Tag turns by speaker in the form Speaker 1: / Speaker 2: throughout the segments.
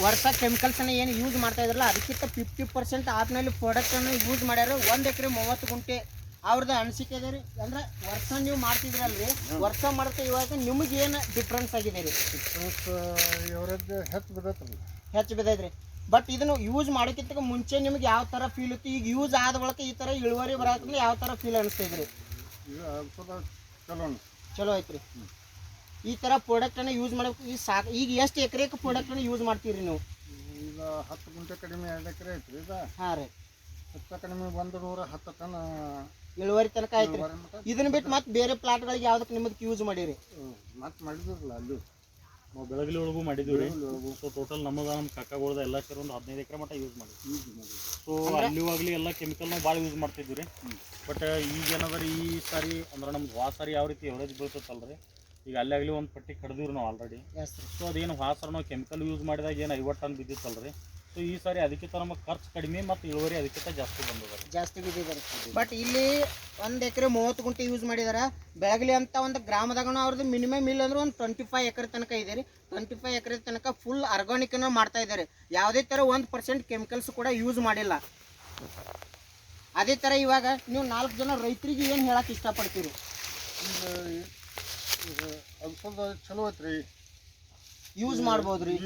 Speaker 1: ವರ್ಷ ಕೆಮಿಕಲ್ಸನ್ನು ಏನು ಯೂಸ್ ಮಾಡ್ತಾ ಇದ್ರಲ್ಲ ಅದಕ್ಕಿಂತ 50% ಆಪ್ನಲ್ಲಿ ಪ್ರಾಡಕ್ಟನ್ನು ಯೂಸ್ ಮಾಡ್ಯಾರ. 1 ಎಕರೆ 30 ಗುಂಟೆ ಅವ್ರದ್ದು ಅನಿಸಿಕೆ ಇದೆ ರೀ. ಅಂದ್ರೆ ವರ್ಷ ನೀವು ಮಾಡ್ತಿದ್ರಲ್ರಿ, ವರ್ಷ ಮಾಡ್ತಾ ಇವಾಗ ನಿಮಗೆ ಏನು ಡಿಫ್ರೆನ್ಸ್ ಆಗಿದೆ ರೀ? ಹೆಚ್ಚು ಬಿದ್ದೈತ್ರಿ. ಬಟ್ ಇದನ್ನು ಯೂಸ್ ಮಾಡೋಕ್ಕಿಂತ ಮುಂಚೆ ನಿಮ್ಗೆ ಯಾವ ಥರ ಫೀಲ್ ಇತ್ತು, ಈಗ ಯೂಸ್ ಆದ ಬಳಿಕ ಈ ಥರ ಇಳುವರಿ ಬರೋದ್ರಿಂದ ಯಾವ ಥರ ಫೀಲ್ ಅನಿಸ್ತೈತ್ರಿ? ಚಲೋ ಐತ್ರಿ. ಈ ಥರ ಪ್ರಾಡಕ್ಟನ್ನು ಯೂಸ್ ಮಾಡಬೇಕು. ಈಗ ಸಾಕು. ಈಗ ಎಷ್ಟು ಎಕರೆಗೆ ಪ್ರಾಡಕ್ಟನ್ನು ಯೂಸ್ ಮಾಡ್ತೀರಿ ನೀವು?
Speaker 2: ಈಗ 10 ಗುಂಟೆ ಕಡಿಮೆ 2 ಎಕರೆ ಐತ್ರಿ ಇದು.
Speaker 1: ಹಾಂ ರೀ.
Speaker 2: 10 ಕಡಿಮೆ 110 ಟನ್
Speaker 1: ಇಳುವರಿ ತನಕ ಐತ್ರಿ. ಇದನ್ನ ಬಿಟ್ಟು ಮತ್ತೆ ಬೇರೆ ಪ್ಲಾಟ್ಗಳಿಗೆ ಯಾವ್ದಕ್ಕೆ ನಿಮ್ಮದಕ್ಕೆ ಯೂಸ್ ಮಾಡಿರಿ?
Speaker 2: ಮತ್ತೆ ಮಾಡಿದ್ರಲ್ಲ ಅಲ್ಲಿ
Speaker 3: ನಾವು ಬೆಳಗಲಿ ಒಳಗೂ ಮಾಡಿದ್ದೀವಿ ರೀ. ಸೊ ಟೋಟಲ್ ನಮ್ಮದು ನಮ್ಮ ಕಾಕಾಗಳ್ದ ಎಲ್ಲ ಸೇರಿ ಒಂದು 15 ಎಕರೆ ಮಟ್ಟ ಯೂಸ್ ಮಾಡಿದ್ವಿ. ಸೊ ಅಲ್ಲಿವಾಗಲಿ ಎಲ್ಲ ಕೆಮಿಕಲ್ ನಾವು ಭಾಳ ಯೂಸ್ ಮಾಡ್ತಿದ್ವಿ ರೀ. ಬಟ್ ಈಗ ಏನದ ರೀ, ಈ ಸಾರಿ ಅಂದ್ರೆ ನಮ್ದು ಸಾರಿ ಯಾವ ರೀತಿ ಎವರೇಜ್ ಬೀಳ್ತೈತಲ್ಲ ರೀ, ಈಗ ಅಲ್ಲಿ ಆಗಲಿ ಒಂದು ಪಟ್ಟಿ ಕಡ್ದಿವ್ರಿ ನಾವು ಆಲ್ರೆಡಿ. ಸೊ ಅದೇನು ಸಾರಿ ನಾವು ಕೆಮಿಕಲ್ ಯೂಸ್ ಮಾಡಿದಾಗ ಏನು 50 ಟನ್ ಬಿದ್ದಿತ್ತಲ್ಲ ರೀ. ಸೊ ಈ ಸಾರಿ ಅದಕ್ಕಿಂತ ನಮಗೆ ಖರ್ಚು ಕಡಿಮೆ ಮತ್ತು ಇಳುವರಿ ಅದಕ್ಕಿಂತ ಜಾಸ್ತಿ ಬಂದಿದ್ದಾರೆ,
Speaker 1: ಜಾಸ್ತಿ ಬಿದ್ದಿದ್ದಾರೆ. ಬಟ್ ಇಲ್ಲಿ 1 ಎಕರೆ 30 ಗುಂಟೆ ಯೂಸ್ ಮಾಡಿದಾರೆ. ಬೆಳಗಲಿ ಅಂತ ಒಂದು ಗ್ರಾಮದಾಗ ಅವ್ರದ್ದು ಮಿನಿಮಮ್ ಇಲ್ಲ ಅಂದ್ರೆ ಒಂದು 25 ಎಕರೆ ತನಕ ಇದೆ ರೀ. 25 ಎಕರೆ ತನಕ ಫುಲ್ ಆರ್ಗಾನಿಕನ್ನು ಮಾಡ್ತಾ ಇದ್ದಾರೆ. ಯಾವುದೇ ಥರ 1% ಕೆಮಿಕಲ್ಸ್ ಕೂಡ ಯೂಸ್ ಮಾಡಿಲ್ಲ. ಅದೇ ಥರ ಇವಾಗ ನೀವು 4 ಜನ ರೈತರಿಗೆ ಏನು ಹೇಳಕ್ಕೆ ಇಷ್ಟಪಡ್ತೀರಿ?
Speaker 2: ಅದು ಸ್ವಲ್ಪ ಚಲೋ ಐತ್ರಿ,
Speaker 1: ಯೂಸ್ ಮಾಡ್ಬೋದ್ರಿ.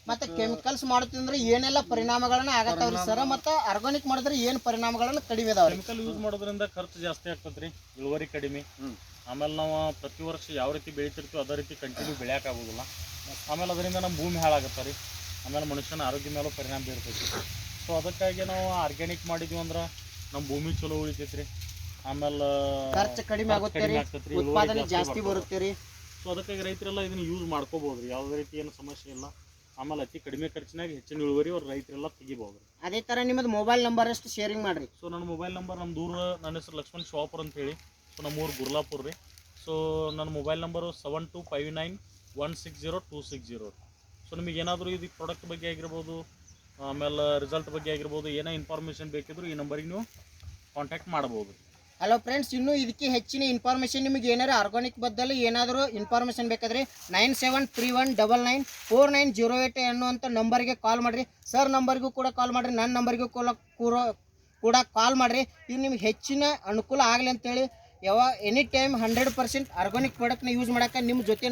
Speaker 1: ಮತ್ತೆ ಕೆಮಿಕಲ್ಸ್ ಮಾಡುತ್ತಂದ್ರೆ ಏನೆಲ್ಲ ಪರಿಣಾಮಗಳನ್ನ ಆಗತ್ತಾವ್ರಿ ಸರ್? ಮತ್ತೆ ಆರ್ಗಾನಿಕ್ ಮಾಡಿದ್ರೆ ಏನು ಪರಿಣಾಮಗಳನ್ನ ಕಡಿಮೆ ಅದಾವ?
Speaker 3: ಕೆಮಿಕಲ್ ಯೂಸ್ ಮಾಡೋದ್ರಿಂದ ಖರ್ಚು ಜಾಸ್ತಿ ಆಗ್ತದ್ರಿ, ಇಳುವರಿ ಕಡಿಮೆ. ಆಮೇಲೆ ನಾವು ಪ್ರತಿ ವರ್ಷ ಯಾವ ರೀತಿ ಬೆಳಿತಿರ್ತೀವಿ ಅದೇ ರೀತಿ ಕಂಟಿನ್ಯೂ ಬೆಳೆಯೋಕ್ಕಾಗೋದಿಲ್ಲ. ಆಮೇಲೆ ಅದರಿಂದ ನಮ್ಮ ಭೂಮಿ ಹಾಳಾಗತ್ತೆ ರೀ. ಆಮೇಲೆ ಮನುಷ್ಯನ ಆರೋಗ್ಯ ಮೇಲೂ ಪರಿಣಾಮ ಬೀರ್ತೈತಿ. ಸೊ ಅದಕ್ಕಾಗಿ ನಾವು ಆರ್ಗ್ಯಾನಿಕ್ ಮಾಡಿದ್ವಿ ಅಂದ್ರೆ ನಮ್ಮ ಭೂಮಿ ಚಲೋ ಉಳಿತೈತಿ ರೀ. ಆಮೇಲೆ
Speaker 1: ಖರ್ಚು ಕಡಿಮೆ ಆಗುತ್ತೆ ರೀ, ಉತ್ಪಾದನೆ ಜಾಸ್ತಿ ಬರುತ್ತೆ ರೀ.
Speaker 3: ಸೊ ಅದಕ್ಕಾಗಿ ರೈತರೆಲ್ಲ ಇದನ್ನು ಯೂಸ್ ಮಾಡ್ಕೋಬೋದು ರೀ, ಯಾವುದೇ ರೀತಿ ಏನು ಸಮಸ್ಯೆ ಇಲ್ಲ. ಆಮೇಲೆ ಅತಿ ಕಡಿಮೆ ಖರ್ಚಿನಾಗ ಹೆಚ್ಚಿನ ಇಳುವರಿ ಅವ್ರು ರೈತರೆಲ್ಲ ತೆಗಿಬೋದು ರೀ.
Speaker 1: ಅದೇ ಥರ ನಿಮ್ಮದು ಮೊಬೈಲ್ ನಂಬರ್ ಅಷ್ಟು ಶೇರಿಂಗ್ ಮಾಡಿರಿ.
Speaker 3: ಸೊ ನನ್ನ ಮೊಬೈಲ್ ನಂಬರ್, ನಮ್ಮ ದೂರ ನನ್ನ ಹೆಸರು ಲಕ್ಷ್ಮಣ್ ಶಾಪುರ್ ಅಂತ ಹೇಳಿ. ಸೊ ನಮ್ಮೂರು ಗುರ್ಲಾಪುರ್ ರೀ. ಸೊ ನನ್ನ ಮೊಬೈಲ್ ನಂಬರು 7259160260. ಸೊ ನಿಮಗೆ ಏನಾದರೂ ಇದು ಪ್ರಾಡಕ್ಟ್ ಬಗ್ಗೆ ಆಗಿರ್ಬೋದು, ಆಮೇಲೆ ರಿಸಲ್ಟ್ ಬಗ್ಗೆ ಆಗಿರ್ಬೋದು, ಏನೋ ಇನ್ಫಾರ್ಮೇಷನ್ ಬೇಕಿದ್ರು ಈ ನಂಬರಿಗೆ ನೀವು ಕಾಂಟ್ಯಾಕ್ಟ್ ಮಾಡ್ಬೋದು.
Speaker 1: ಹಲೋ ಫ್ರೆಂಡ್ಸ್, ಇನ್ನೂ ಇದಕ್ಕೆ ಹೆಚ್ಚಿನ ಇನ್ಫಾರ್ಮೇಷನ್ ನಿಮಗೆ ಏನಾರು ಆರ್ಗಾನಿಕ್ ಬದ್ದಲ್ಲಿ ಏನಾದರೂ ಇನ್ಫಾರ್ಮೇಷನ್ ಬೇಕಾದರೆ 9731994908 ಅನ್ನುವಂಥ ನಂಬರ್ಗೆ ಕಾಲ್ ಮಾಡಿರಿ. ಸರ್ ನಂಬರ್ಗೂ ಕೂಡ ಕಾಲ್ ಮಾಡಿರಿ, ನನ್ನ ನಂಬರ್ಗೂ ಕೂಡ ಕಾಲ್ ಮಾಡಿರಿ. ಇದು ನಿಮ್ಗೆ ಹೆಚ್ಚಿನ ಅನುಕೂಲ ಆಗಲಿ ಅಂತೇಳಿ ಎನಿ ಟೈಮ್ 100% ಆರ್ಗಾನಿಕ್ ಪ್ರಾಡಕ್ಟ್ನ ಯೂಸ್ ಮಾಡೋಕ್ಕೆ ನಿಮ್ಮ ಜೊತೆ